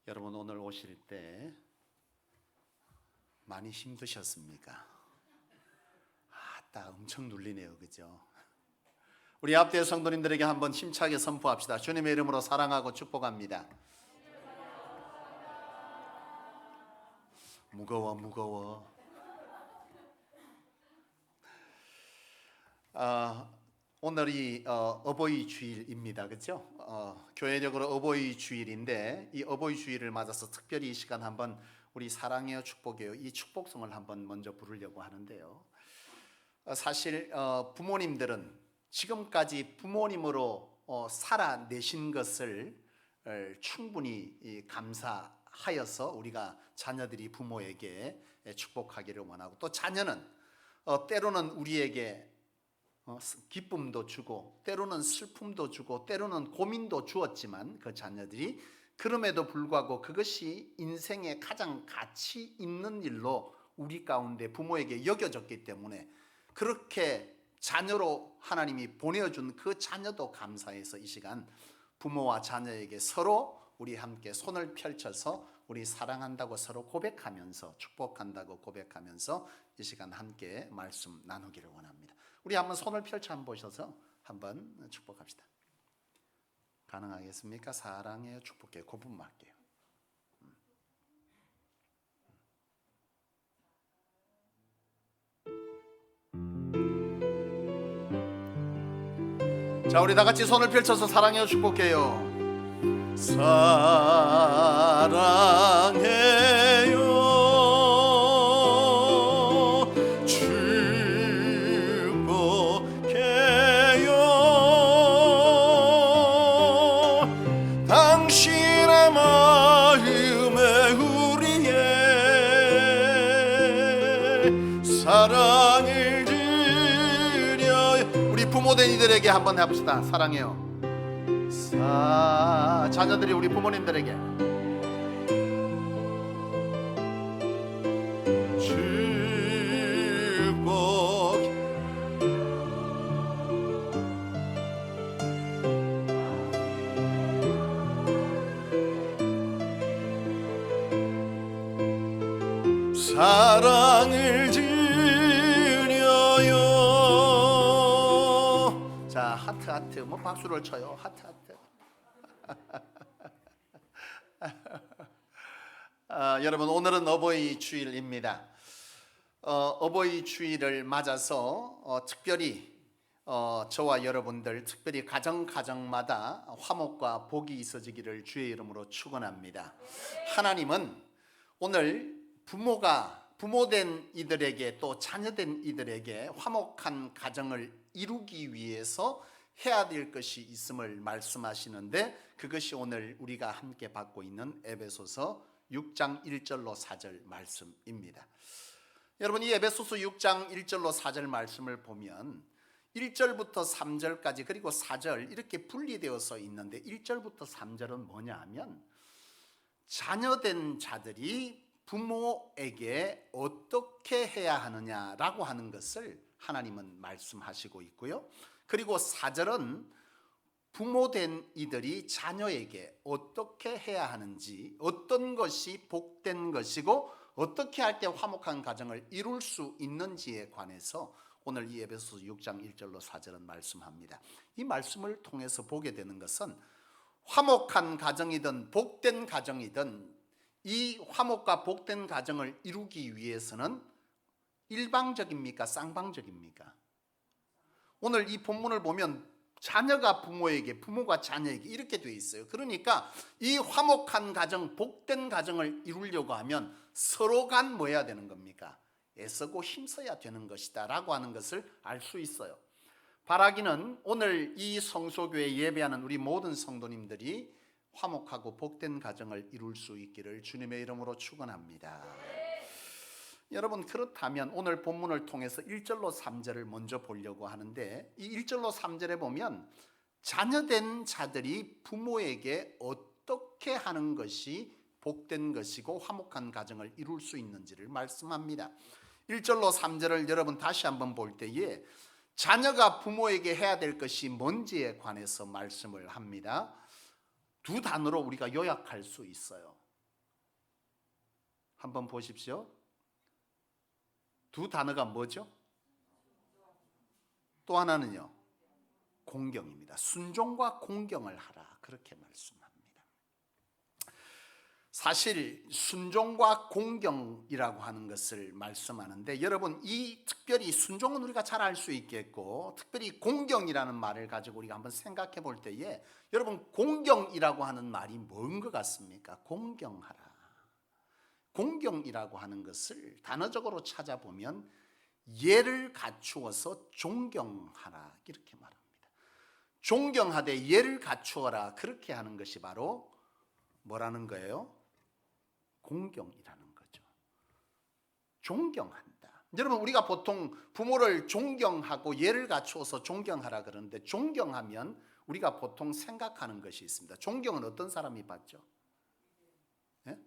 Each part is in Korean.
여러분 오늘 오실 때 많이 힘드셨습니까? 딱 엄청 눌리네요, 그죠? 우리 앞뒤의 성도님들에게 한번 힘차게 선포합시다. 주님의 이름으로 사랑하고 축복합니다. 무거워. 오늘이 어버이 주일입니다, 그렇죠? 교회적으로 어버이 주일인데 이 어버이 주일을 맞아서 특별히 이 시간 한번 우리 사랑해요 축복해요 이 축복성을 한번 먼저 부르려고 하는데요. 사실 부모님들은 지금까지 부모님으로 살아내신 것을 충분히 감사하여서 우리가 자녀들이 부모에게 축복하기를 원하고, 또 자녀는 때로는 우리에게 기쁨도 주고 때로는 슬픔도 주고 때로는 고민도 주었지만 그 자녀들이 그럼에도 불구하고 그것이 인생의 가장 가치 있는 일로 우리 가운데 부모에게 여겨졌기 때문에 그렇게 자녀로 하나님이 보내어준 그 자녀도 감사해서 이 시간 부모와 자녀에게 서로 우리 함께 손을 펼쳐서 우리 사랑한다고 서로 고백하면서 축복한다고 고백하면서 이 시간 함께 말씀 나누기를 원합니다. 우리 한번 손을 펼쳐 한번 보셔서 한번 축복합시다. 가능하겠습니까? 사랑해요 축복해요 그 부분만 할게요. 자, 우리 다 같이 손을 펼쳐서 사랑해요 축복해요. 사랑해요 당신의 마음에 우리의 사랑을 드려요. 우리 부모된 이들에게 한번 해봅시다. 사랑해요. 자녀들이 우리 부모님들에게 축복. 사랑을 드려요. 자, 하트 뭐 박수를 쳐요. 하트 여러분 오늘은 어버이 주일입니다. 어버이 주일을 맞아서 특별히 저와 여러분들 특별히 가정마다 화목과 복이 있어지기를 주의 이름으로 축원합니다. 하나님은 오늘 부모된 이들에게 또 자녀된 이들에게 화목한 가정을 이루기 위해서 해야 될 것이 있음을 말씀하시는데, 그것이 오늘 우리가 함께 받고 있는 에베소서 6장 1절로 4절 말씀입니다. 여러분, 이 에베소서 6장 1절로 4절 말씀을 보면 1절부터 3절까지 그리고 4절 이렇게 분리되어서 있는데, 1절부터 3절은 뭐냐 하면 자녀된 자들이 부모에게 어떻게 해야 하느냐라고 하는 것을 하나님은 말씀하시고 있고요. 그리고 4절은 부모된 이들이 자녀에게 어떻게 해야 하는지, 어떤 것이 복된 것이고 어떻게 할 때 화목한 가정을 이룰 수 있는지에 관해서 오늘 이 에베소서 6장 1절로 4절은 말씀합니다. 이 말씀을 통해서 보게 되는 것은 화목한 가정이든 복된 가정이든 이 화목과 복된 가정을 이루기 위해서는 일방적입니까? 쌍방적입니까? 오늘 이 본문을 보면 자녀가 부모에게, 부모가 자녀에게 이렇게 되어 있어요. 그러니까 이 화목한 가정, 복된 가정을 이루려고 하면 서로가 뭐 해야 되는 겁니까? 애쓰고 힘써야 되는 것이다 라고 하는 것을 알 수 있어요. 바라기는 오늘 이 성소교회 예배하는 우리 모든 성도님들이 화목하고 복된 가정을 이룰 수 있기를 주님의 이름으로 축원합니다. 여러분, 그렇다면 오늘 본문을 통해서 1절로 3절을 먼저 보려고 하는데, 이 1절로 3절에 보면 자녀된 자들이 부모에게 어떻게 하는 것이 복된 것이고 화목한 가정을 이룰 수 있는지를 말씀합니다. 1절로 3절을 여러분 다시 한번 볼 때에 자녀가 부모에게 해야 될 것이 뭔지에 관해서 말씀을 합니다. 두 단어로 우리가 요약할 수 있어요. 한번 보십시오. 두 단어가 뭐죠? 또 하나는요, 공경입니다. 순종과 공경을 하라, 그렇게 말씀합니다. 사실 순종과 공경이라고 하는 것을 말씀하는데, 여러분 이 특별히 순종은 우리가 잘 알 수 있겠고, 특별히 공경이라는 말을 가지고 우리가 한번 생각해 볼 때에, 여러분 공경이라고 하는 말이 뭔 것 같습니까? 공경하라. 공경이라고 하는 것을 단어적으로 찾아보면 예를 갖추어서 존경하라, 이렇게 말합니다. 존경하되 예를 갖추어라, 그렇게 하는 것이 바로 뭐라는 거예요? 공경이라는 거죠. 존경한다. 여러분 우리가 보통 부모를 존경하고 예를 갖추어서 존경하라 그러는데, 존경하면 우리가 보통 생각하는 것이 있습니다. 존경은 어떤 사람이 받죠? 예?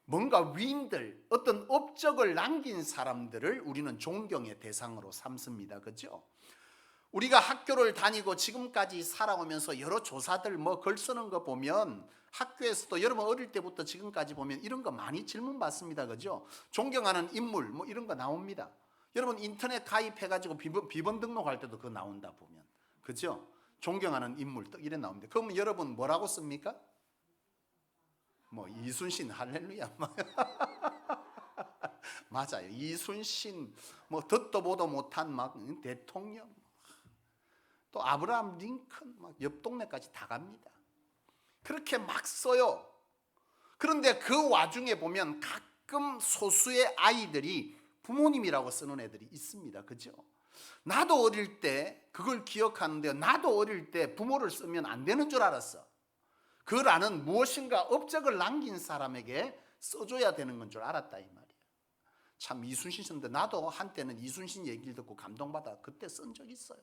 뭔가 위인들, 어떤 업적을 남긴 사람들을 우리는 존경의 대상으로 삼습니다. 그렇죠? 우리가 학교를 다니고 지금까지 살아오면서 여러 조사들 글 쓰는 거 보면, 학교에서도 여러분 어릴 때부터 지금까지 보면 이런 거 많이 질문 받습니다. 그죠? 존경하는 인물 이런 거 나옵니다. 여러분 인터넷 가입해가지고 비번 등록할 때도 그거 나온다 보면, 그죠? 존경하는 인물 이래 나옵니다. 그러면 여러분 뭐라고 씁니까? 이순신, 할렐루야. 맞아요. 이순신, 듣도 보도 못한 대통령, 또 아브라함 링컨, 옆 동네까지 다 갑니다. 그렇게 막 써요. 그런데 그 와중에 보면 가끔 소수의 아이들이 부모님이라고 쓰는 애들이 있습니다. 그죠? 나도 어릴 때 그걸 기억하는데, 나도 어릴 때 부모를 쓰면 안 되는 줄 알았어. 그라는 무엇인가 업적을 남긴 사람에게 써줘야 되는 건 줄 알았다, 이 말이야. 참 이순신 씨인데, 나도 한때는 이순신 얘기를 듣고 감동받아 그때 쓴 적 있어요.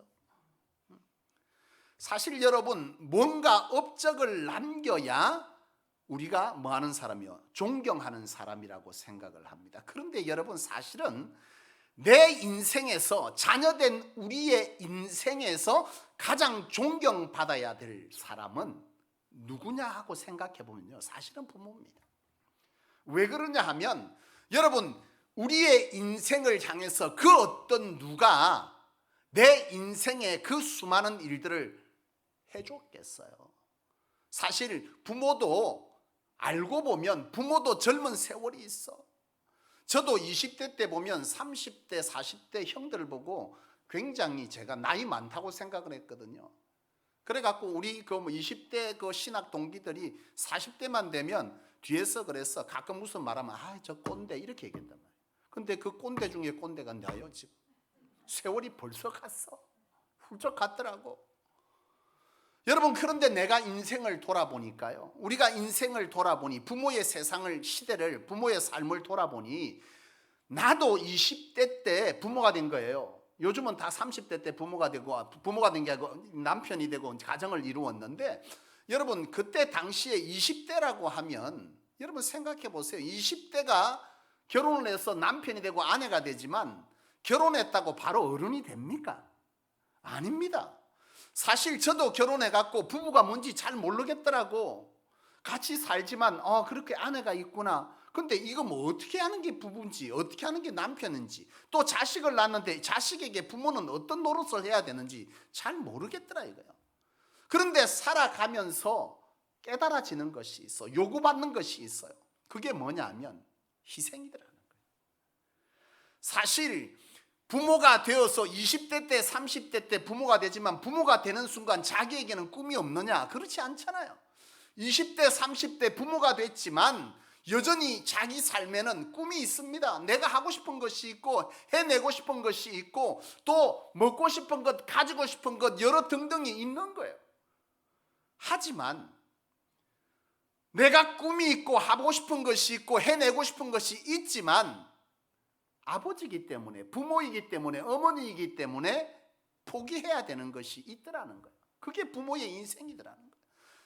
사실 여러분 뭔가 업적을 남겨야 우리가 뭐하는 사람이요? 존경하는 사람이라고 생각을 합니다. 그런데 여러분 사실은 내 인생에서, 자녀된 우리의 인생에서 가장 존경받아야 될 사람은 누구냐 하고 생각해 보면요, 사실은 부모입니다. 왜 그러냐 하면, 여러분 우리의 인생을 향해서 그 어떤 누가 내 인생의 그 수많은 일들을 해줬겠어요. 사실 부모도 알고 보면 부모도 젊은 세월이 있어. 저도 20대 때 보면 30대 40대 형들을 보고 굉장히 제가 나이 많다고 생각을 했거든요. 그래갖고 우리 20대 그 신학 동기들이 40대만 되면 뒤에서 그래서 가끔 무슨 말하면 저 꼰대 이렇게 얘기한단 말이에요. 근데 그 꼰대 중에 꼰대가 나요. 지금 세월이 벌써 갔어. 훌쩍 갔더라고. 여러분 그런데 내가 인생을 돌아보니까요, 우리가 인생을 돌아보니, 부모의 세상을, 시대를, 부모의 삶을 돌아보니, 나도 20대 때 부모가 된 거예요. 요즘은 다 30대 때 부모가 된 게 아니고 남편이 되고 가정을 이루었는데, 여러분 그때 당시에 20대라고 하면 여러분 생각해 보세요. 20대가 결혼을 해서 남편이 되고 아내가 되지만 결혼했다고 바로 어른이 됩니까? 아닙니다. 사실 저도 결혼해갖고 부부가 뭔지 잘 모르겠더라고. 같이 살지만 그렇게 아내가 있구나. 근데 이거 어떻게 하는 게 부부인지, 어떻게 하는 게 남편인지, 또 자식을 낳는데 자식에게 부모는 어떤 노릇을 해야 되는지 잘 모르겠더라 이거요. 그런데 살아가면서 깨달아지는 것이 있어. 요구받는 것이 있어요. 그게 뭐냐면 희생이더라는 거예요. 사실 부모가 되어서 20대 때 30대 때 부모가 되지만, 부모가 되는 순간 자기에게는 꿈이 없느냐? 그렇지 않잖아요. 20대 30대 부모가 됐지만 여전히 자기 삶에는 꿈이 있습니다. 내가 하고 싶은 것이 있고, 해내고 싶은 것이 있고, 또 먹고 싶은 것, 가지고 싶은 것, 여러 등등이 있는 거예요. 하지만 내가 꿈이 있고 하고 싶은 것이 있고 해내고 싶은 것이 있지만, 아버지이기 때문에, 부모이기 때문에, 어머니이기 때문에 포기해야 되는 것이 있더라는 거예요. 그게 부모의 인생이더라는 거예요.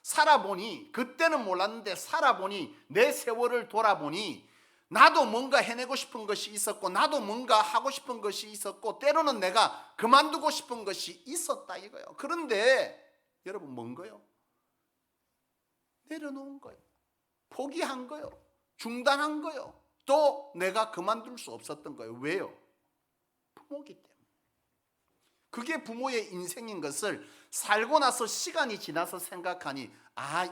살아보니, 그때는 몰랐는데 살아보니, 내 세월을 돌아보니 나도 뭔가 해내고 싶은 것이 있었고, 나도 뭔가 하고 싶은 것이 있었고, 때로는 내가 그만두고 싶은 것이 있었다 이거예요. 그런데 여러분 뭔 거예요? 내려놓은 거예요. 포기한 거예요. 중단한 거예요. 또 내가 그만둘 수 없었던 거예요. 왜요? 부모기 때문에. 그게 부모의 인생인 것을 살고 나서 시간이 지나서 생각하니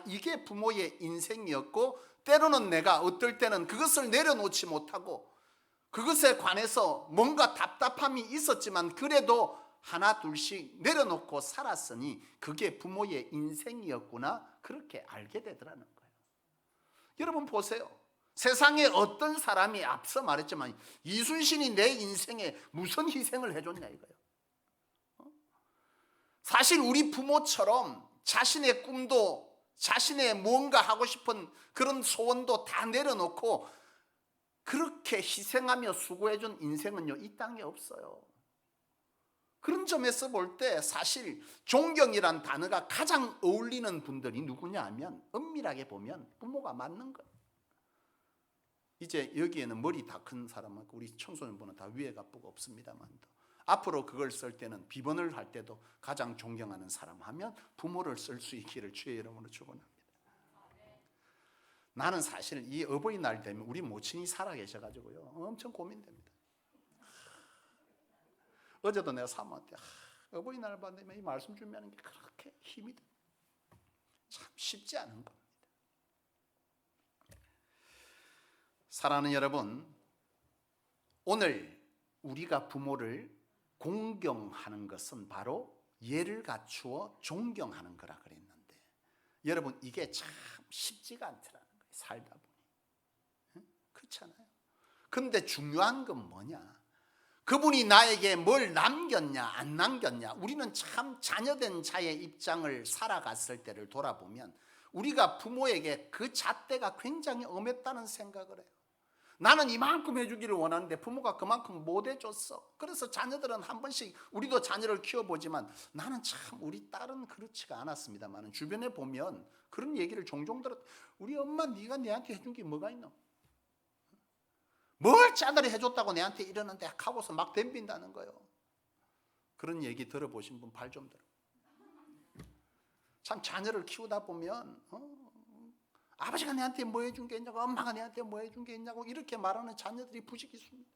이게 부모의 인생이었고, 때로는 내가 어떨 때는 그것을 내려놓지 못하고 그것에 관해서 뭔가 답답함이 있었지만 그래도 하나 둘씩 내려놓고 살았으니 그게 부모의 인생이었구나, 그렇게 알게 되더라는 거예요. 여러분 보세요. 세상에 어떤 사람이 앞서 말했지만 이순신이 내 인생에 무슨 희생을 해줬냐 이거예요. 사실 우리 부모처럼 자신의 꿈도, 자신의 뭔가 하고 싶은 그런 소원도 다 내려놓고 그렇게 희생하며 수고해준 인생은요, 이 땅에 없어요. 그런 점에서 볼 때 사실 존경이란 단어가 가장 어울리는 분들이 누구냐 하면, 엄밀하게 보면 부모가 맞는 거예요. 이제 여기에는 머리 다 큰 사람은, 우리 청소년분은 다 위에가 뿌가 없습니다만, 앞으로 그걸 쓸 때는 비번을 할 때도 가장 존경하는 사람 하면 부모를 쓸 수 있기를 주의 이름으로 축원합니다. 나는 사실 이 어버이날 되면 우리 모친이 살아계셔가지고요, 엄청 고민됩니다. 어제도 내가 사모한테 어버이날 되면 이 말씀 준비하는 게 그렇게 힘이 돼. 참 쉽지 않은 겁니다. 사랑하는 여러분, 오늘 우리가 부모를 공경하는 것은 바로 예를 갖추어 존경하는 거라 그랬는데, 여러분 이게 참 쉽지가 않더라는 거예요. 살다 보니. 그렇잖아요. 근데 중요한 건 뭐냐? 그분이 나에게 뭘 남겼냐 안 남겼냐. 우리는 참 자녀된 자의 입장을 살아갔을 때를 돌아보면 우리가 부모에게 그 잣대가 굉장히 엄했다는 생각을 해요. 나는 이만큼 해주기를 원하는데 부모가 그만큼 못 해줬어. 그래서 자녀들은 한 번씩, 우리도 자녀를 키워보지만 나는 참 우리 딸은 그렇지가 않았습니다만 주변에 보면 그런 얘기를 종종 들었. 우리 엄마 네가 내한테 해준 게 뭐가 있노? 뭘 짜들이 해줬다고 내한테 이러는데 하고서 막 덤빈다는 거예요. 그런 얘기 들어보신 분 발 좀 들어. 참 자녀를 키우다 보면 아버지가 내한테 뭐 해준 게 있냐고, 엄마가 내한테 뭐 해준 게 있냐고 이렇게 말하는 자녀들이 부직 있습니다.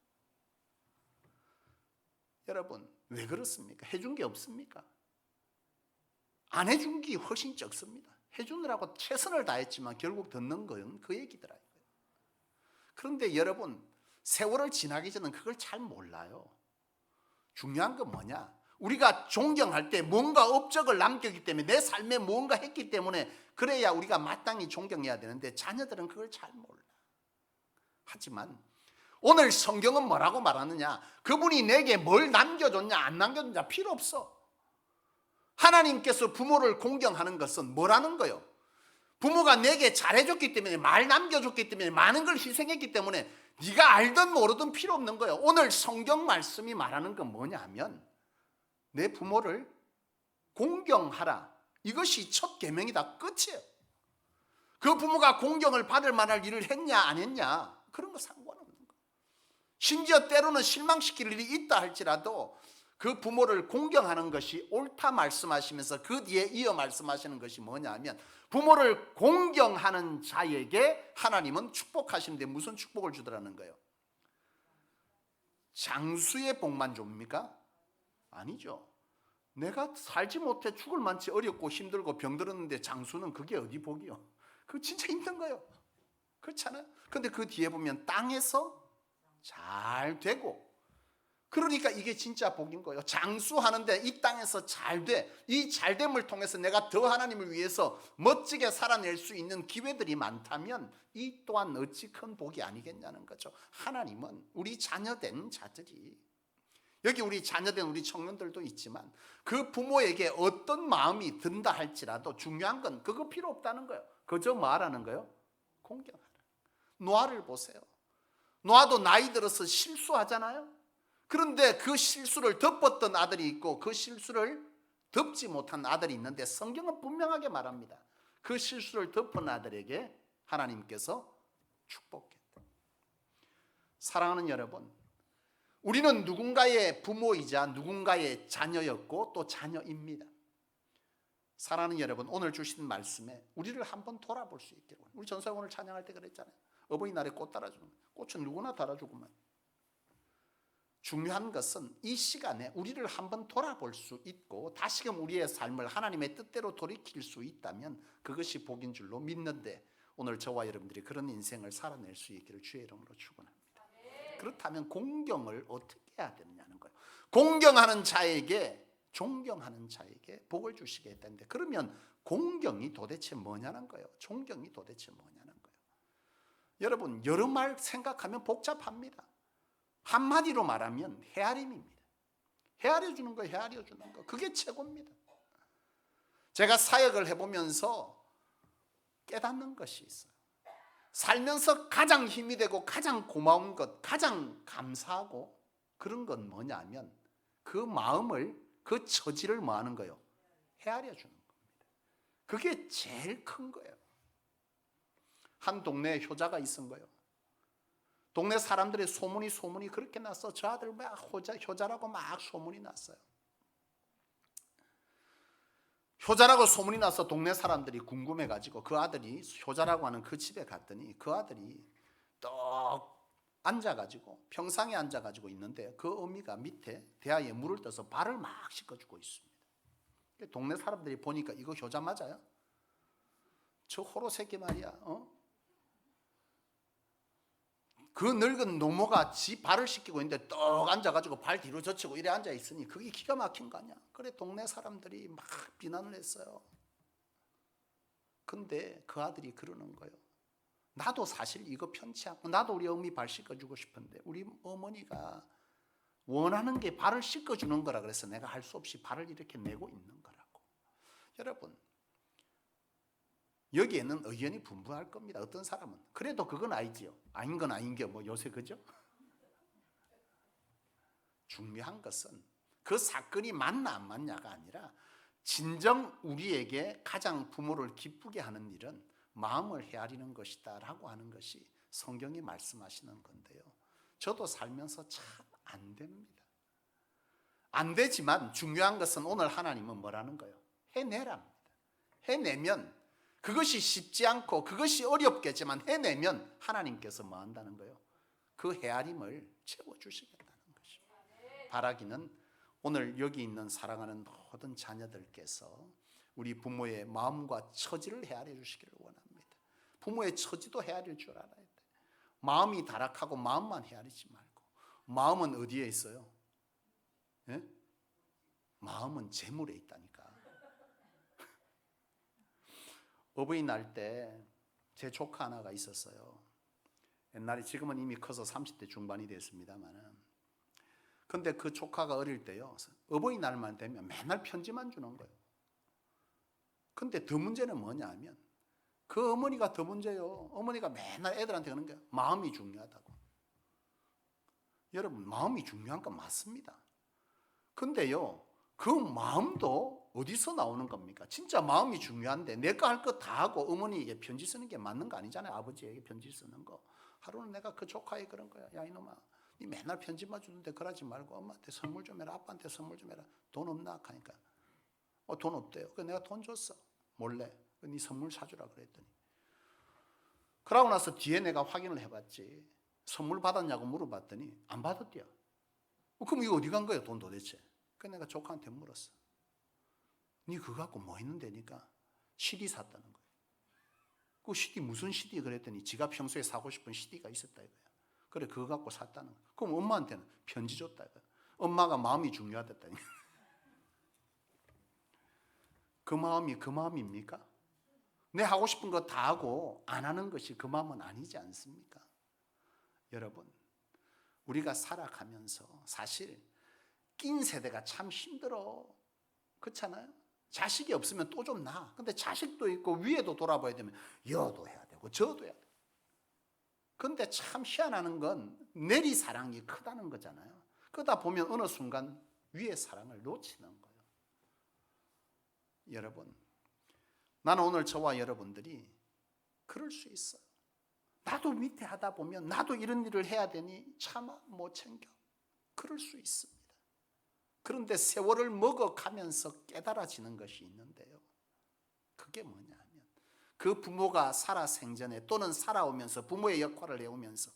여러분 왜 그렇습니까? 해준 게 없습니까? 안 해준 게 훨씬 적습니다. 해주느라고 최선을 다했지만 결국 듣는 건 그 얘기더라고요. 그런데 여러분 세월을 지나기 전에는 그걸 잘 몰라요. 중요한 건 뭐냐? 우리가 존경할 때 뭔가 업적을 남겼기 때문에, 내 삶에 뭔가 했기 때문에 그래야 우리가 마땅히 존경해야 되는데 자녀들은 그걸 잘 몰라. 하지만 오늘 성경은 뭐라고 말하느냐? 그분이 내게 뭘 남겨줬냐 안 남겨줬냐 필요 없어. 하나님께서 부모를 공경하는 것은 뭐라는 거예요? 부모가 내게 잘해줬기 때문에, 말 남겨줬기 때문에, 많은 걸 희생했기 때문에 네가 알든 모르든 필요 없는 거예요. 오늘 성경 말씀이 말하는 건 뭐냐 하면 내 부모를 공경하라. 이것이 첫 계명이다. 끝이에요. 그 부모가 공경을 받을 만할 일을 했냐 안 했냐 그런 거 상관없는 거예요. 심지어 때로는 실망시킬 일이 있다 할지라도 그 부모를 공경하는 것이 옳다 말씀하시면서 그 뒤에 이어 말씀하시는 것이 뭐냐 하면 부모를 공경하는 자에게 하나님은 축복하시는데 무슨 축복을 주더라는 거예요? 장수의 복만 줍니까? 아니죠. 내가 살지 못해 죽을 만치 어렵고 힘들고 병들었는데 장수는 그게 어디 복이요? 그거 진짜 힘든 거예요. 그렇잖아요. 근데 그 뒤에 보면 땅에서 잘 되고, 그러니까 이게 진짜 복인 거예요. 장수하는데 이 땅에서 잘 돼. 이 잘됨을 통해서 내가 더 하나님을 위해서 멋지게 살아낼 수 있는 기회들이 많다면 이 또한 어찌 큰 복이 아니겠냐는 거죠. 하나님은 우리 자녀된 자들이, 여기 우리 자녀된 우리 청년들도 있지만 그 부모에게 어떤 마음이 든다 할지라도 중요한 건 그거 필요 없다는 거예요. 그저 말하는 거예요? 공경하라. 노아를 보세요. 노아도 나이 들어서 실수하잖아요. 그런데 그 실수를 덮었던 아들이 있고 그 실수를 덮지 못한 아들이 있는데 성경은 분명하게 말합니다. 그 실수를 덮은 아들에게 하나님께서 축복했다. 사랑하는 여러분, 우리는 누군가의 부모이자 누군가의 자녀였고 또 자녀입니다. 사랑하는 여러분, 오늘 주신 말씀에 우리를 한번 돌아볼 수 있기를. 우리 전사님 오늘 찬양할 때 그랬잖아요. 어버이날에 꽃 달아주는 거예요. 꽃은 누구나 달아주고만. 중요한 것은 이 시간에 우리를 한번 돌아볼 수 있고 다시금 우리의 삶을 하나님의 뜻대로 돌이킬 수 있다면 그것이 복인 줄로 믿는데, 오늘 저와 여러분들이 그런 인생을 살아낼 수 있기를 주의 이름으로 축원합니다. 그렇다면 공경을 어떻게 해야 되느냐는 거예요. 공경하는 자에게, 존경하는 자에게 복을 주시겠다는데, 그러면 공경이 도대체 뭐냐는 거예요. 존경이 도대체 뭐냐는 거예요. 여러분, 여러 말 생각하면 복잡합니다. 한마디로 말하면 헤아림입니다. 헤아려 주는 거, 헤아려 주는 거. 그게 최고입니다. 제가 사역을 해보면서 깨닫는 것이 있어요. 살면서 가장 힘이 되고 가장 고마운 것, 가장 감사하고 그런 건 뭐냐면 그 마음을, 그 처지를 뭐 하는 거예요? 헤아려 주는 겁니다. 그게 제일 큰 거예요. 한 동네에 효자가 있은 거예요. 동네 사람들의 소문이 그렇게 났어. 저 아들 막 효자라고 막 소문이 났어요. 효자라고 소문이 나서 동네 사람들이 궁금해가지고 그 아들이 효자라고 하는 그 집에 갔더니 그 아들이 떡 앉아가지고 평상에 앉아가지고 있는데 그 어미가 밑에 대야에 물을 떠서 발을 막 씻어주고 있습니다. 동네 사람들이 보니까 이거 효자 맞아요? 저 호로 새끼 말이야. 그 늙은 노모가 지 발을 씻기고 있는데 떡 앉아가지고 발 뒤로 젖히고 이래 앉아있으니 그게 기가 막힌 거 아니야. 그래 동네 사람들이 막 비난을 했어요. 근데 그 아들이 그러는 거예요. 나도 사실 이거 편치 않고 나도 우리 어머니 발 씻어주고 싶은데 우리 어머니가 원하는 게 발을 씻어주는 거라 그래서 내가 할 수 없이 발을 이렇게 내고 있는 거라고. 여러분, 여기에는 의견이 분분할 겁니다. 어떤 사람은 그래도 그건 아니지요. 아닌 건 아닌 게 뭐 요새 그죠? 중요한 것은 그 사건이 맞나 안 맞냐가 아니라 진정 우리에게 가장 부모를 기쁘게 하는 일은 마음을 헤아리는 것이다 라고 하는 것이 성경이 말씀하시는 건데요. 저도 살면서 참 안 됩니다. 안 되지만 중요한 것은 오늘 하나님은 뭐라는 거예요? 해내랍니다. 해내면 그것이 쉽지 않고 그것이 어렵겠지만 해내면 하나님께서 뭐 한다는 거예요? 그 헤아림을 채워주시겠다는 것입니다. 바라기는 오늘 여기 있는 사랑하는 모든 자녀들께서 우리 부모의 마음과 처지를 헤아려 주시기를 원합니다. 부모의 처지도 헤아릴 줄 알아야 돼. 마음이 타락하고 마음만 헤아리지 말고. 마음은 어디에 있어요? 예? 마음은 재물에 있다니까. 어버이날 때 제 조카 하나가 있었어요. 옛날에, 지금은 이미 커서 30대 중반이 됐습니다만은. 근데 그 조카가 어릴 때요, 어버이날만 되면 맨날 편지만 주는 거예요. 근데 더 문제는 뭐냐 하면 그 어머니가 더 문제예요. 어머니가 맨날 애들한테 그러는 거예요. 마음이 중요하다고. 여러분, 마음이 중요한 건 맞습니다. 근데요, 그 마음도 어디서 나오는 겁니까? 진짜 마음이 중요한데 내가 할 거 다 하고 어머니에게 편지 쓰는 게 맞는 거 아니잖아요. 아버지에게 편지 쓰는 거. 하루는 내가 그 조카에 그런 거야. 야 이놈아, 니 맨날 편지만 주는데 그러지 말고 엄마한테 선물 좀 해라. 아빠한테 선물 좀 해라. 돈 없나? 하니까 돈 없대요. 그래서 내가 돈 줬어. 몰래. 니 선물 사주라 그랬더니. 그러고 나서 뒤에 내가 확인을 해봤지. 선물 받았냐고 물어봤더니 안 받았대요. 그럼 이거 어디 간 거예요? 돈 도대체. 그래서 내가 조카한테 물었어. 니 그거 갖고 뭐 했는데니까 CD 샀다는 거예요. 그 CD 무슨 CD 그랬더니 지가 평소에 사고 싶은 CD가 있었다 이거야. 그래 그거 갖고 샀다는 거야. 그럼 엄마한테는 편지 줬다 이거야. 엄마가 마음이 중요하다니. 그 마음이 그 마음입니까? 내 하고 싶은 거 다 하고 안 하는 것이 그 마음은 아니지 않습니까? 여러분, 우리가 살아가면서 사실 낀 세대가 참 힘들어. 그렇잖아요? 자식이 없으면 또 좀 나아. 근데 자식도 있고 위에도 돌아봐야 되면 여도 해야 되고 저도 해야 돼. 근데 참 희한한 건 내리 사랑이 크다는 거잖아요. 그러다 보면 어느 순간 위의 사랑을 놓치는 거예요. 여러분, 나는 오늘 저와 여러분들이 그럴 수 있어요. 나도 밑에 하다 보면 나도 이런 일을 해야 되니 차마 못 챙겨. 그럴 수 있습니다. 그런데 세월을 먹어가면서 깨달아지는 것이 있는데요. 그게 뭐냐 하면 그 부모가 살아 생전에 또는 살아오면서 부모의 역할을 해오면서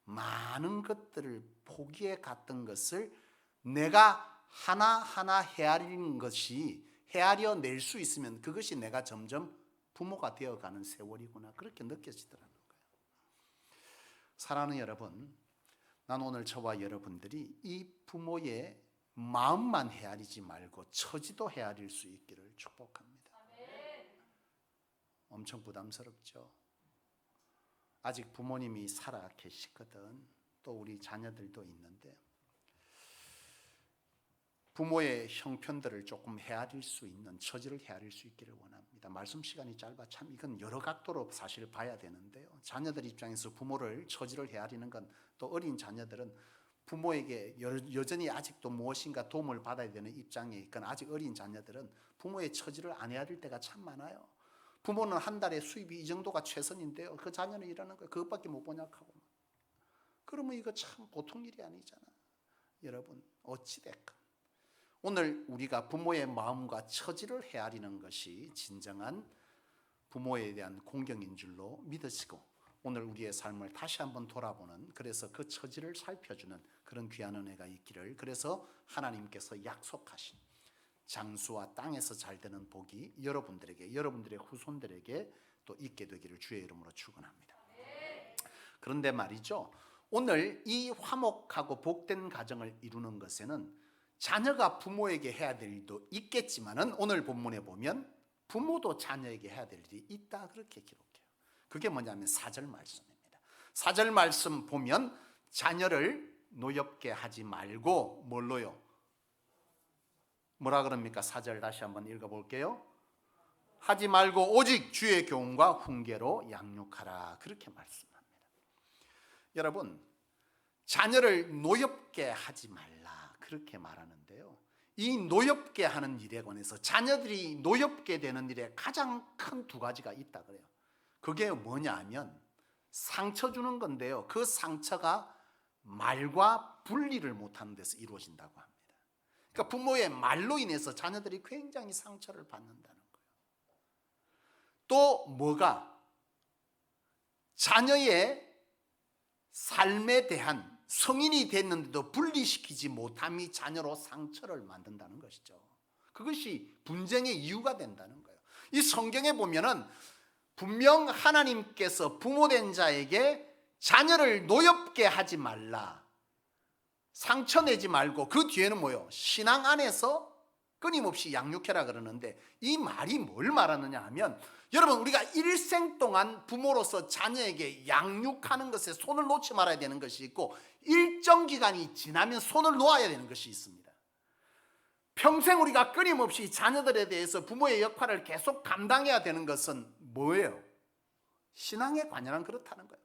많은 것들을 포기해 갔던 것을 내가 하나하나 헤아려 낼 수 있으면 그것이 내가 점점 부모가 되어가는 세월이구나, 그렇게 느껴지더라는 거예요. 사랑하는 여러분, 난 오늘 저와 여러분들이 이 부모의 마음만 헤아리지 말고 처지도 헤아릴 수 있기를 축복합니다. 엄청 부담스럽죠. 아직 부모님이 살아 계시거든. 또 우리 자녀들도 있는데 부모의 형편들을 조금 헤아릴 수 있는, 처지를 헤아릴 수 있기를 원합니다. 말씀 시간이 짧아 참 이건 여러 각도로 사실 봐야 되는데요. 자녀들 입장에서 부모를 처지를 헤아리는 건, 또 어린 자녀들은 부모에게 여전히 아직도 무엇인가 도움을 받아야 되는 입장에 있거나 아직 어린 자녀들은 부모의 처지를 안 헤아릴 때가 참 많아요. 부모는 한 달에 수입이 이 정도가 최선인데요, 그 자녀는 일하는 거 그것밖에 못 보냐고. 그러면 이거 참 보통 일이 아니잖아. 여러분, 어찌됐건 오늘 우리가 부모의 마음과 처지를 헤아리는 것이 진정한 부모에 대한 공경인 줄로 믿으시고, 오늘 우리의 삶을 다시 한번 돌아보는, 그래서 그 처지를 살펴주는 그런 귀한 은혜가 있기를, 그래서 하나님께서 약속하신 장수와 땅에서 잘 되는 복이 여러분들에게, 여러분들의 후손들에게 또 있게 되기를 주의 이름으로 축원합니다. 그런데 말이죠, 오늘 이 화목하고 복된 가정을 이루는 것에는 자녀가 부모에게 해야 될 일도 있겠지만은 오늘 본문에 보면 부모도 자녀에게 해야 될 일이 있다, 그렇게 기록해요. 그게 뭐냐면 4절 말씀입니다. 4절 말씀 보면 자녀를 노엽게 하지 말고 뭘로요? 뭐라 그럽니까? 4절 다시 한번 읽어볼게요. 하지 말고 오직 주의 교훈과 훈계로 양육하라, 그렇게 말씀합니다. 여러분, 자녀를 노엽게 하지 말라, 그렇게 말하는데요, 이 노엽게 하는 일에 관해서 자녀들이 노엽게 되는 일에 가장 큰 두 가지가 있다 그래요. 그게 뭐냐 하면 상처 주는 건데요, 그 상처가 말과 분리를 못하는 데서 이루어진다고 합니다. 그러니까 부모의 말로 인해서 자녀들이 굉장히 상처를 받는다는 거예요. 또 뭐가? 자녀의 삶에 대한, 성인이 됐는데도 분리시키지 못함이 자녀로 상처를 만든다는 것이죠. 그것이 분쟁의 이유가 된다는 거예요. 이 성경에 보면은 분명 하나님께서 부모된 자에게 자녀를 노엽게 하지 말라, 상처 내지 말고, 그 뒤에는 뭐요? 신앙 안에서 끊임없이 양육해라 그러는데, 이 말이 뭘 말하느냐 하면, 여러분, 우리가 일생 동안 부모로서 자녀에게 양육하는 것에 손을 놓지 말아야 되는 것이 있고, 일정 기간이 지나면 손을 놓아야 되는 것이 있습니다. 평생 우리가 끊임없이 자녀들에 대해서 부모의 역할을 계속 감당해야 되는 것은 뭐예요? 신앙에 관여는 그렇다는 거예요.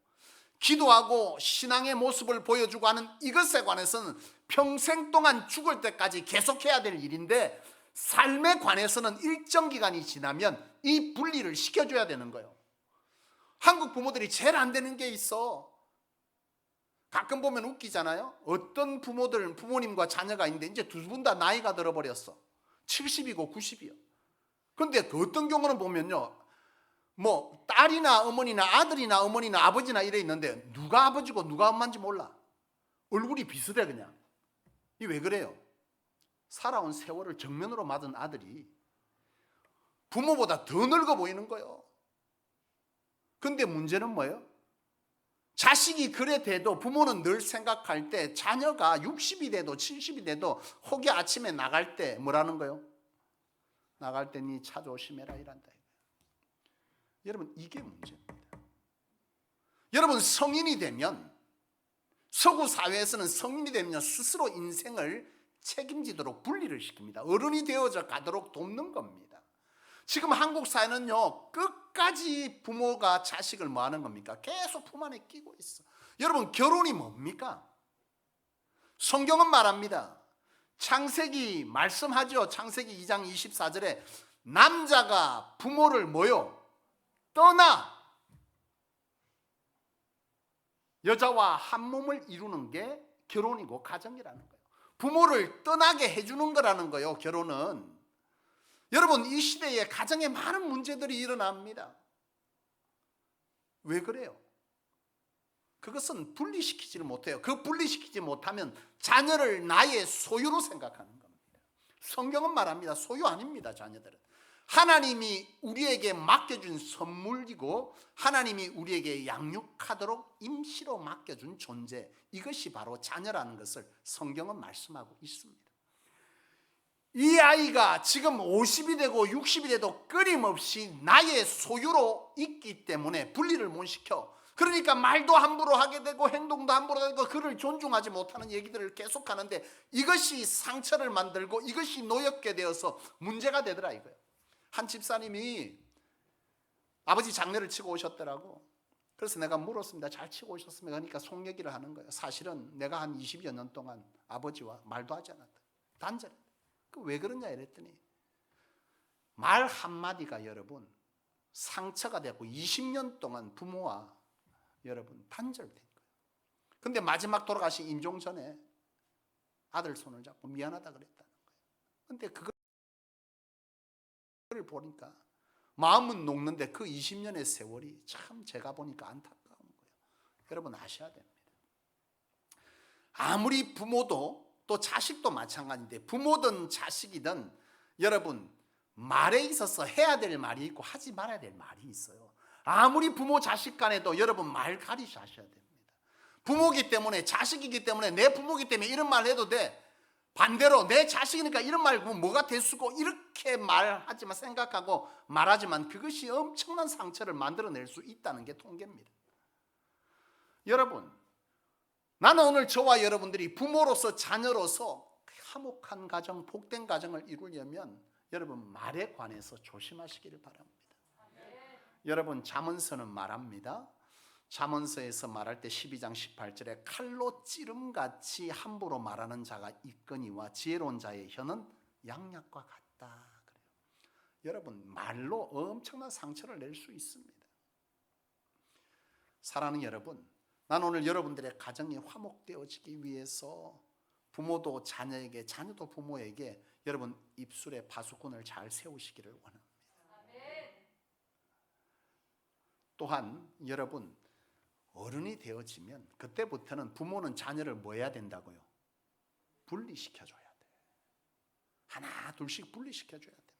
기도하고 신앙의 모습을 보여주고 하는 이것에 관해서는 평생 동안 죽을 때까지 계속해야 될 일인데, 삶에 관해서는 일정 기간이 지나면 이 분리를 시켜줘야 되는 거예요. 한국 부모들이 제일 안 되는 게 있어. 가끔 보면 웃기잖아요. 어떤 부모님과 자녀가 있는데 이제 두 분 다 나이가 들어버렸어. 70이고 90이요. 그런데 그 어떤 경우는 보면요, 뭐 딸이나 어머니나 아들이나 어머니나 아버지나 이래 있는데 누가 아버지고 누가 엄마인지 몰라. 얼굴이 비슷해 그냥. 이 왜 그래요? 살아온 세월을 정면으로 맞은 아들이 부모보다 더 늙어 보이는 거예요. 근데 문제는 뭐예요? 자식이 그래 돼도 부모는 늘 생각할 때 자녀가 60이 돼도 70이 돼도 혹여 아침에 나갈 때 뭐라는 거예요? 나갈 때 니 차 조심해라 이란다. 여러분, 이게 문제입니다. 여러분, 성인이 되면, 서구 사회에서는 성인이 되면 스스로 인생을 책임지도록 분리를 시킵니다. 어른이 되어져 가도록 돕는 겁니다. 지금 한국 사회는요, 끝까지 부모가 자식을 뭐 하는 겁니까? 계속 품 안에 끼고 있어. 여러분, 결혼이 뭡니까? 성경은 말합니다. 창세기 말씀하죠. 창세기 2장 24절에 남자가 부모를 뭐요? 떠나 여자와 한 몸을 이루는 게 결혼이고 가정이라는 거예요. 부모를 떠나게 해주는 거라는 거예요, 결혼은. 여러분, 이 시대에 가정에 많은 문제들이 일어납니다. 왜 그래요? 그것은 분리시키지를 못해요. 그 분리시키지 못하면 자녀를 나의 소유로 생각하는 겁니다. 성경은 말합니다. 소유 아닙니다. 자녀들은 하나님이 우리에게 맡겨준 선물이고 하나님이 우리에게 양육하도록 임시로 맡겨준 존재, 이것이 바로 자녀라는 것을 성경은 말씀하고 있습니다. 이 아이가 지금 50이 되고 60이 돼도 끊임없이 나의 소유로 있기 때문에 분리를 못 시켜. 그러니까 말도 함부로 하게 되고 행동도 함부로 하게 되고 그를 존중하지 못하는 얘기들을 계속하는데 이것이 상처를 만들고 이것이 노엽게 되어서 문제가 되더라 이거예요. 한 집사님이 아버지 장례를 치고 오셨더라고. 그래서 내가 물었습니다. 잘 치고 오셨습니까? 그러니까 속 얘기를 하는 거예요. 사실은 내가 한 20여 년 동안 아버지와 말도 하지 않았다. 단절했다. 왜 그러냐 이랬더니 말 한마디가 여러분 상처가 되고 20년 동안 부모와 여러분 단절된 거예요. 근데 마지막 돌아가신 임종 전에 아들 손을 잡고 미안하다 그랬다는 거예요. 근데 그걸 보니까 마음은 녹는데 그 20년의 세월이 참 제가 보니까 안타까운 거예요. 여러분 아셔야 됩니다. 아무리 부모도 또 자식도 마찬가지인데 부모든 자식이든 여러분 말에 있어서 해야 될 말이 있고 하지 말아야 될 말이 있어요. 아무리 부모 자식 간에도 여러분 말 가리셔야 됩니다. 부모기 때문에 자식이기 때문에 내 부모기 때문에 이런 말 해도 돼. 반대로 내 자식이니까 이런 말 뭐가 대수고 이렇게 말하지만 생각하고 말하지만 그것이 엄청난 상처를 만들어낼 수 있다는 게 통계입니다. 여러분 나는 오늘 저와 여러분들이 부모로서 자녀로서 화목한 가정, 복된 가정을 이루려면 여러분 말에 관해서 조심하시기를 바랍니다. 여러분 잠언서는 말합니다. 잠언서에서 말할 때 12장 18절에 칼로 찌름같이 함부로 말하는 자가 있거니와 지혜로운 자의 혀는 양약과 같다. 그래요. 여러분 말로 엄청난 상처를 낼 수 있습니다. 사랑하는 여러분, 난 오늘 여러분들의 가정이 화목되어지기 위해서 부모도 자녀에게, 자녀도 부모에게 여러분 입술에 파수꾼을 잘 세우시기를 원합니다. 또한 여러분 어른이 되어지면 그때부터는 부모는 자녀를 뭐 해야 된다고요? 분리시켜줘야 돼. 하나 둘씩 분리시켜줘야 됩니다.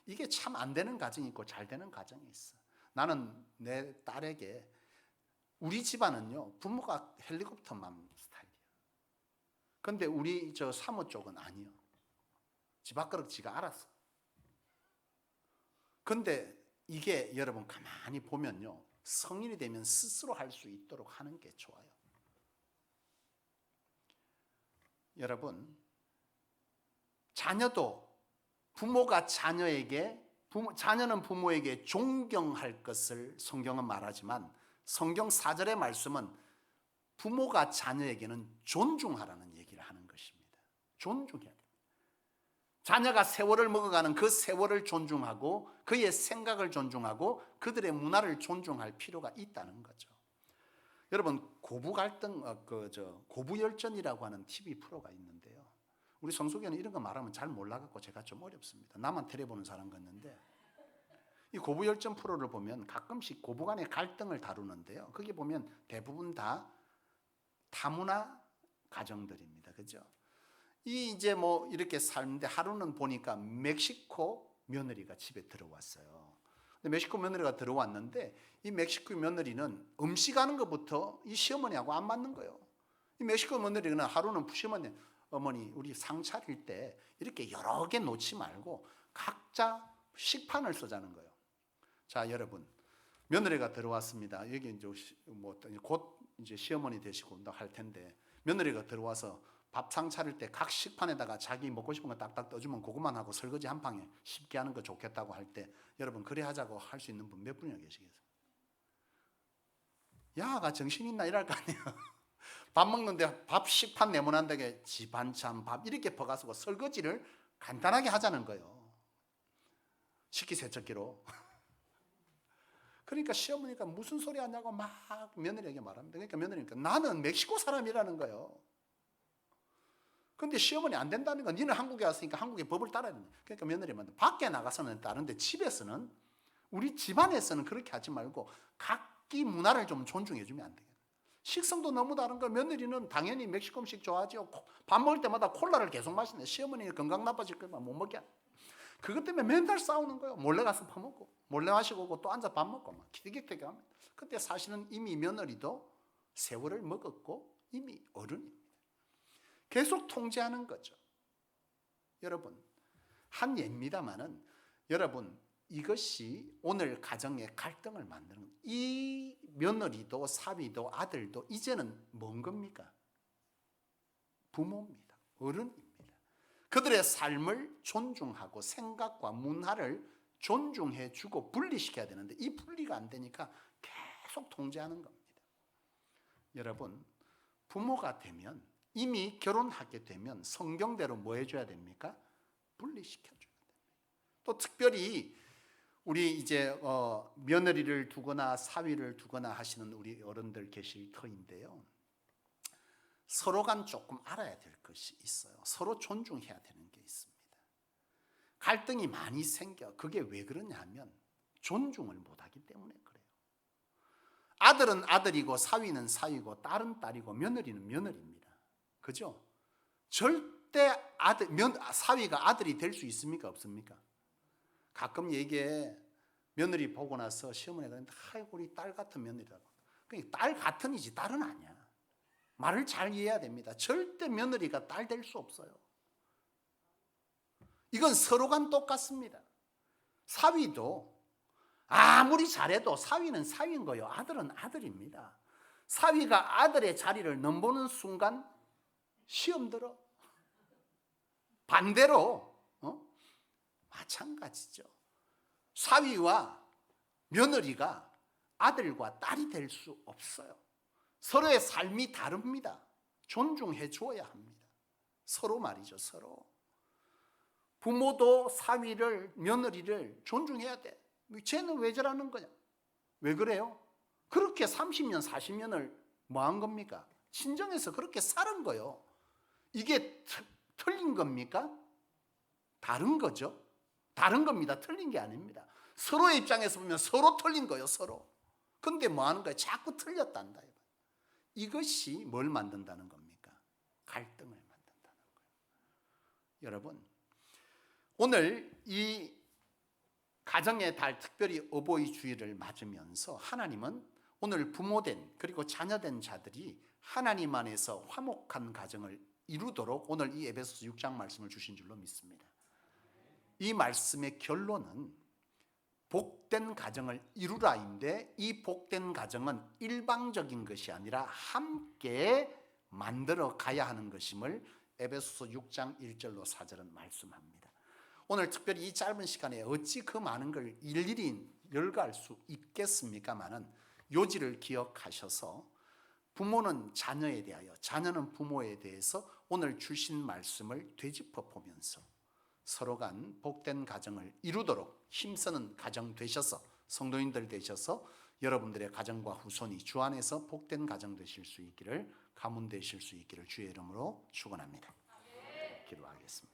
이게 참 안 되는 가정이 있고 잘 되는 가정이 있어. 나는 내 딸에게 우리 집안은요 부모가 헬리콥터맘 스타일이야. 근데 우리 저 사모 쪽은 아니요. 집 앞그릇 지가 알았어. 근데 이게 여러분 가만히 보면요 성인이 되면 스스로 할 수 있도록 하는 게 좋아요. 여러분 자녀도 부모가 자녀에게 자녀는 부모에게 존경할 것을 성경은 말하지만 성경 4절의 말씀은 부모가 자녀에게는 존중하라는 얘기를 하는 것입니다. 존중해야 됩니다. 자녀가 세월을 먹어가는 그 세월을 존중하고 그의 생각을 존중하고 그들의 문화를 존중할 필요가 있다는 거죠. 여러분 고부 갈등, 고부열전이라고 하는 TV 프로가 있는데요. 우리 성수교는 이런 거 말하면 잘 몰라갖고 제가 좀 어렵습니다. 나만 텔레보는 사람 같는데 이 고부열전 프로를 보면 가끔씩 고부 간의 갈등을 다루는데요. 거기 보면 대부분 다 다문화 가정들입니다. 그죠? 이제 뭐 이렇게 살는데 하루는 보니까 멕시코 며느리가 집에 들어왔어요. 근데 멕시코 며느리가 들어왔는데 이 멕시코 며느리는 음식하는 것부터 이 시어머니하고 안 맞는 거예요. 이 멕시코 며느리는 하루는 시어머니 어머니 우리 상 차릴 때 이렇게 여러 개 놓지 말고 각자 식판을 쓰자는 거예요. 자 여러분 며느리가 들어왔습니다. 여기 이제 뭐 곧 이제 시어머니 되시고 할 텐데 며느리가 들어와서 밥상 차릴 때 각 식판에다가 자기 먹고 싶은 거 딱딱 떠주면 그것만 하고 설거지 한 방에 쉽게 하는 거 좋겠다고 할 때 여러분 그래 하자고 할 수 있는 분 몇 분이나 계시겠어요? 야가 정신 있나 이럴 거 아니에요. 밥 먹는데 밥 식판 네모난다게 지 반찬 밥 이렇게 퍼가지고 설거지를 간단하게 하자는 거예요. 식기세척기로. 그러니까 시어머니가 무슨 소리 하냐고 막 며느리에게 말합니다. 그러니까 며느리니까 나는 멕시코 사람이라는 거예요. 근데 시어머니 안 된다는 건 니는 한국에 왔으니까 한국의 법을 따라야 된다. 그러니까 며느리만 밖에 나가서는 따른데 집에서는 우리 집안에서는 그렇게 하지 말고 각기 문화를 좀 존중해 주면 안 되겠어요? 식성도 너무 다른 거. 며느리는 당연히 멕시코 음식 좋아하죠. 밥 먹을 때마다 콜라를 계속 마시네. 시어머니는 건강 나빠질 거면 못 먹게. 그것 때문에 맨날 싸우는 거예요. 몰래 가서 퍼먹고 몰래 마시고 오고 또 앉아 밥 먹고 막 기득기득 하면. 그때 사실은 이미 며느리도 세월을 먹었고 이미 어른입니다. 계속 통제하는 거죠. 여러분, 한 예입니다마는 여러분, 이것이 오늘 가정의 갈등을 만드는 거예요. 이 며느리도 사위도 아들도 이제는 뭔 겁니까? 부모입니다. 어른입니다. 그들의 삶을 존중하고 생각과 문화를 존중해 주고 분리시켜야 되는데 이 분리가 안 되니까 계속 통제하는 겁니다. 여러분, 부모가 되면 이미 결혼하게 되면 성경대로 뭐 해줘야 됩니까? 분리시켜줘야 됩니다. 또 특별히 우리 이제 며느리를 두거나 사위를 두거나 하시는 우리 어른들 계실 터인데요. 서로 간 조금 알아야 될 것이 있어요. 서로 존중해야 되는 게 있습니다. 갈등이 많이 생겨. 그게 왜 그러냐 하면 존중을 못하기 때문에 그래요. 아들은 아들이고 사위는 사위고 딸은 딸이고 며느리는 며느리입니다. 그죠? 절대 사위가 아들이 될 수 있습니까? 없습니까? 가끔 얘기해. 며느리 보고 나서 시어머니가 아이고 우리 딸 같은 며느리라고. 그러니까 딸 같은이지 딸은 아니야. 말을 잘 이해해야 됩니다. 절대 며느리가 딸 될 수 없어요. 이건 서로 간 똑같습니다. 사위도 아무리 잘해도 사위는 사위인 거예요. 아들은 아들입니다. 사위가 아들의 자리를 넘보는 순간 시험 들어. 반대로 마찬가지죠. 사위와 며느리가 아들과 딸이 될 수 없어요. 서로의 삶이 다릅니다. 존중해 줘야 합니다. 서로 말이죠. 서로. 부모도 사위를 며느리를 존중해야 돼. 쟤는 왜 저러는 거냐? 왜 그래요? 그렇게 30년 40년을 뭐 한 겁니까? 친정에서 그렇게 살은 거요. 이게 틀린 겁니까? 다른 거죠. 다른 겁니다. 틀린 게 아닙니다. 서로의 입장에서 보면 서로 틀린 거예요. 서로. 근데 뭐 하는 거예요? 자꾸 틀렸단다. 이것이 뭘 만든다는 겁니까? 갈등을 만든다는 거예요. 여러분, 오늘 이 가정의 달, 특별히 어버이 주일을 맞으면서 하나님은 오늘 부모된 그리고 자녀된 자들이 하나님 안에서 화목한 가정을 이루도록 오늘 이 에베소서 6장 말씀을 주신 줄로 믿습니다. 이 말씀의 결론은 복된 가정을 이루라인데 이 복된 가정은 일방적인 것이 아니라 함께 만들어 가야 하는 것임을 에베소서 6장 1절로 4절은 말씀합니다. 오늘 특별히 이 짧은 시간에 어찌 그 많은 걸 일일이 열거할 수 있겠습니까마는 요지를 기억하셔서 부모는 자녀에 대하여 자녀는 부모에 대해서 오늘 주신 말씀을 되짚어 보면서 서로 간 복된 가정을 이루도록 힘쓰는 가정 되셔서 성도님들 되셔서 여러분들의 가정과 후손이 주 안에서 복된 가정 되실 수 있기를 가문 되실 수 있기를 주의 이름으로 축원합니다. 기도하겠습니다.